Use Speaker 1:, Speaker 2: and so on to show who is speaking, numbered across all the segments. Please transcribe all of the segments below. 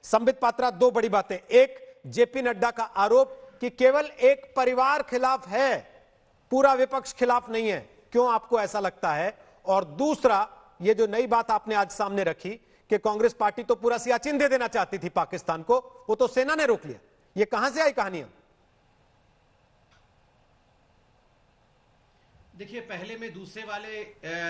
Speaker 1: संबित पात्रा, दो बड़ी बातें। एक, जेपी नड्डा का आरोप कि केवल एक परिवार खिलाफ है, पूरा विपक्ष खिलाफ नहीं है। क्यों आपको ऐसा लगता है? और दूसरा, ये जो नई बात आपने आज सामने रखी कि कांग्रेस पार्टी तो पूरा सियाचिन दे देना चाहती थी पाकिस्तान को, वो तो सेना ने रोक लिया, ये कहां से आई कहानियां?
Speaker 2: देखिए, पहले मैं दूसरे वाले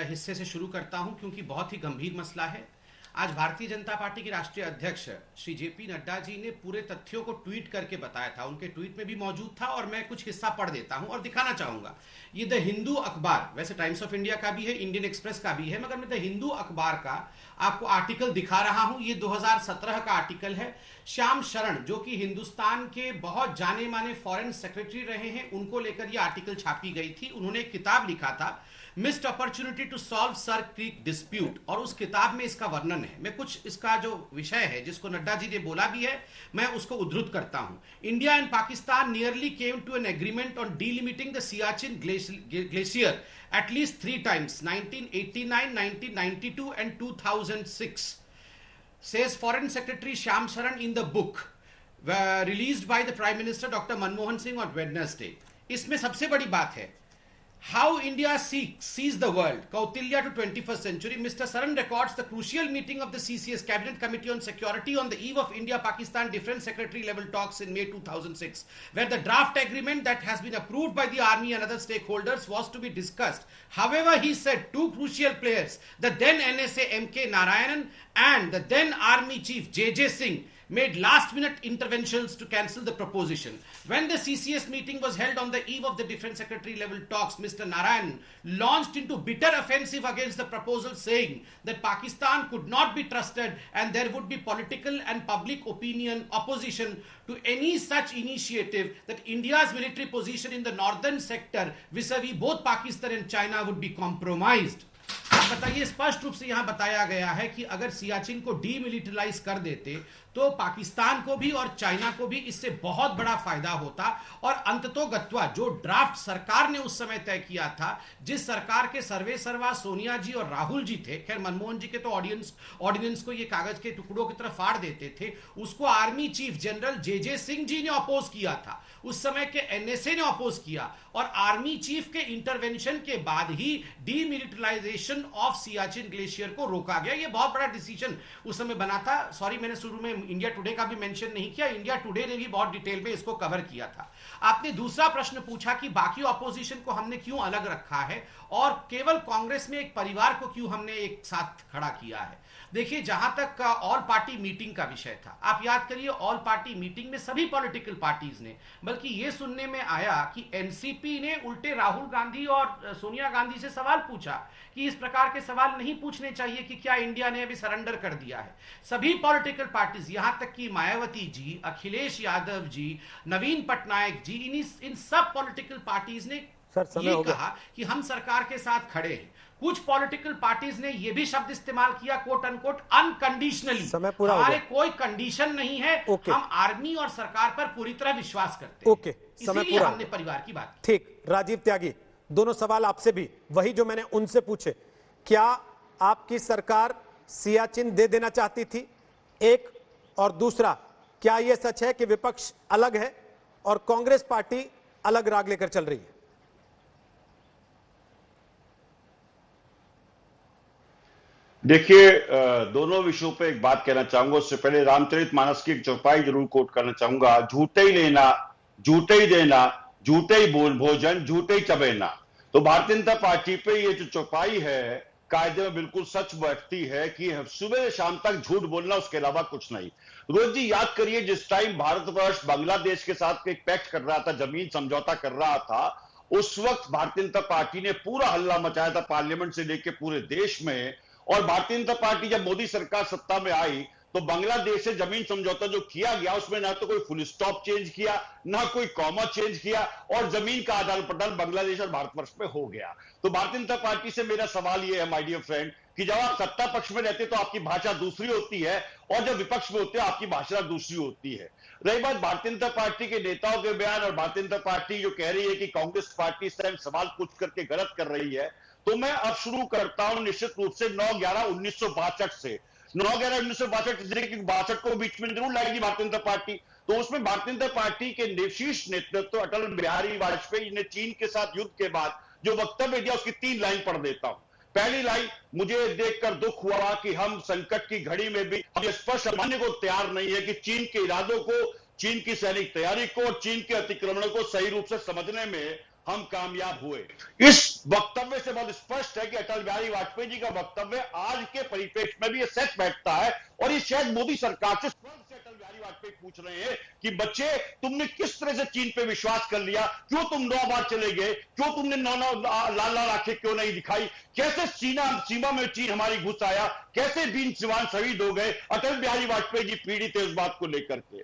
Speaker 2: हिस्से से शुरू करता हूं क्योंकि बहुत ही गंभीर मसला है। आज भारतीय जनता पार्टी के राष्ट्रीय अध्यक्ष श्री जेपी नड्डा जी ने पूरे तथ्यों को ट्वीट करके बताया था। उनके ट्वीट में भी मौजूद था और मैं कुछ हिस्सा पढ़ देता हूं और दिखाना चाहूंगा। ये द हिंदू अखबार, वैसे टाइम्स ऑफ इंडिया का भी है, इंडियन एक्सप्रेस का भी है, मगर मैं द हिंदू अखबार का आपको आर्टिकल दिखा रहा हूं। ये 2017 का आर्टिकल है। श्याम शरण, जो कि हिंदुस्तान के बहुत जाने माने फॉरेन सेक्रेटरी रहे हैं, उनको लेकर यह आर्टिकल छापी गई थी। उन्होंने एक किताब लिखा था, missed opportunity to solve Sir Creek dispute, और उस किताब में इसका वर्णन है। मैं कुछ इसका जो विषय है जिसको नड्डा जी ने बोला भी है, मैं उसको उद्धृत करता हूं। India and Pakistan nearly came to an agreement on delimiting the Siachen glacier at least 3 times, 1989, 1992 and 2006, says Foreign Secretary Shyam Saran in the book released by the Prime Minister Dr. Manmohan Singh on Wednesday. इसमें सबसे बड़ी बात है, how India sees the world, Kautilya to 21st century. Mr. Saran records the crucial meeting of the CCS Cabinet Committee on Security on the eve of India-Pakistan Defence Secretary level talks in May 2006, where the draft agreement that has been approved by the army and other stakeholders was to be discussed. However, he said two crucial players, the then NSA M.K. Narayanan and the then Army Chief J.J. Singh, made last-minute interventions to cancel the proposition. When the CCS meeting was held on the eve of the Defence Secretary level talks, Mr. Narayan launched into bitter offensive against the proposal, saying that Pakistan could not be trusted and there would be political and public opinion opposition to any such initiative, that India's military position in the northern sector vis-a-vis both Pakistan and China would be compromised. आप बताइए, स्पष्ट रूप से यहां बताया गया है कि अगर सियाचिन को डीमिलिटराइज कर देते तो पाकिस्तान को भी और चाइना को भी इससे बहुत बड़ा फायदा होता, और अंततोगत्वा जो ड्राफ्ट सरकार ने उस समय तय किया था, जिस सरकार के सर्वे सर्वा सोनिया जी और राहुल जी थे, खैर मनमोहन जी के तो ऑर्डिनेंस को ये कागज के टुकड़ों की तरफ फाड़ देते थे, उसको army chief general J J. Singh ji ने अपोज किया था, उस समय के एनएसए ने अपोज किया, और आर्मी चीफ के इंटरवेंशन के बाद ही डीमिलिटराइजेशन ऑफ सियाचिन ग्लेशियर को रोका गया। ये बहुत बड़ा डिसीजन उस समय बना था। सॉरी, मैंने शुरू में इंडिया टुडे का भी मेंशन नहीं किया, इंडिया टुडे ने भी बहुत डिटेल में इसको कवर किया था। आपने दूसरा प्रश्न पूछा कि बाकी ऑपोजिशन को हमने क्यों अलग रखा है और केवल कांग्रेस में एक परिवार को क्यों हमने एक साथ खड़ा किया है। देखिए, जहां तक ऑल पार्टी मीटिंग का विषय था, आप याद करिए, ऑल पार्टी मीटिंग में सभी पॉलिटिकल पार्टीज ने, बल्कि यह सुनने में आया कि एनसीपी ने उल्टे राहुल गांधी और सोनिया गांधी से सवाल पूछा कि इस प्रकार के सवाल नहीं पूछने चाहिए कि क्या इंडिया ने अभी सरेंडर कर दिया है। सभी पॉलिटिकल पार्टीज, यहां तक कि मायावती जी, अखिलेश यादव जी, नवीन पटनायक जी, इन सब पॉलिटिकल पार्टीज ने ये कहा कि हम सरकार के साथ खड़े हैं। कुछ पॉलिटिकल पार्टीज ने यह भी शब्द इस्तेमाल किया, कोट अनकोट, अनकंडीशनली, हमारे कोई कंडीशन नहीं है, हम आर्मी और सरकार पर पूरी तरह विश्वास करते हैं, इसीलिए हमने परिवार की बात की।
Speaker 1: ठीक, राजीव त्यागी, दोनों सवाल आपसे भी वही जो मैंने उनसे पूछे। क्या आपकी सरकार सियाचिन दे देना चाहती थी, एक, और दूसरा, क्या यह सच है कि विपक्ष अलग है और कांग्रेस पार्टी अलग राग लेकर चल रही है?
Speaker 3: देखिए, दोनों विषयों पे एक बात कहना चाहूंगा। उससे पहले रामचरितमानस की एक चौपाई जरूर कोट करना चाहूंगा। झूठे ही लेना, झूठे ही देना, झूठे ही भोजन, झूठे ही चबेना। तो भारतीय जनता पार्टी पे ये जो चौपाई है, कायदे में बिल्कुल सच बैठती है कि सुबह से शाम तक झूठ बोलना, उसके अलावा कुछ नहीं। रोज जी याद करिए, जिस टाइम भारतवर्ष बांग्लादेश के साथ एक पैक्ट कर रहा था, जमीन समझौता कर रहा था, उस वक्त भारतीय जनता पार्टी ने पूरा हल्ला मचाया था, पार्लियामेंट से लेकर पूरे देश में। और भारतीय जनता पार्टी जब मोदी सरकार सत्ता में आई तो बांग्लादेश से जमीन समझौता जो किया गया, उसमें ना तो कोई फुल स्टॉप चेंज किया, ना कोई कॉमा चेंज किया, और जमीन का आदान प्रदान बांग्लादेश और भारतवर्ष में हो गया। तो भारतीय जनता पार्टी से मेरा सवाल यह है, माय डियर फ्रेंड, कि जब आप सत्ता पक्ष में रहते तो आपकी भाषा दूसरी होती है, और जब विपक्ष में होते हैं आपकी भाषा दूसरी होती है। रही बात भारतीय जनता पार्टी के नेताओं के बयान, और भारतीय जनता पार्टी जो कह रही है कि कांग्रेस पार्टी इस टाइम सवाल पूछ करके गलत कर रही है, तो मैं अब शुरू करता हूं निश्चित रूप से 9/11/1962 से। 9/11/1962 को बीच में जरूर लाएगी भारतीय जनता पार्टी। तो उसमें भारतीय जनता पार्टी के शीर्ष नेतृत्व अटल बिहारी वाजपेयी ने चीन के साथ युद्ध के बाद जो वक्तव्य दिया उसकी 3 लाइन पढ़ देता हूं। पहली लाइन, मुझे देखकर दुख हुआ कि हम संकट की घड़ी में भी हम स्पष्ट मानने को तैयार नहीं है कि चीन के इरादों को, चीन की सैनिक तैयारी को और चीन के अतिक्रमण को सही रूप से समझने में हम कामयाब हुए। इस वक्तव्य से बहुत स्पष्ट है कि अटल बिहारी वाजपेयी जी का वक्तव्य आज के परिप्रेक्ष्य में भी ये सच बैठता है। और ये शायद मोदी सरकार से अटल बिहारी वाजपेयी पूछ रहे हैं कि बच्चे, तुमने किस तरह से चीन पे विश्वास कर लिया, क्यों तुम 9 बार चले गए, क्यों तुमने 9 लाल आंखें क्यों नहीं दिखाई, कैसे सीमा में चीन हमारी घुस आया, कैसे 20 जवान शहीद हो गए। अटल बिहारी वाजपेयी जी पीड़ित है उस बात को लेकर के।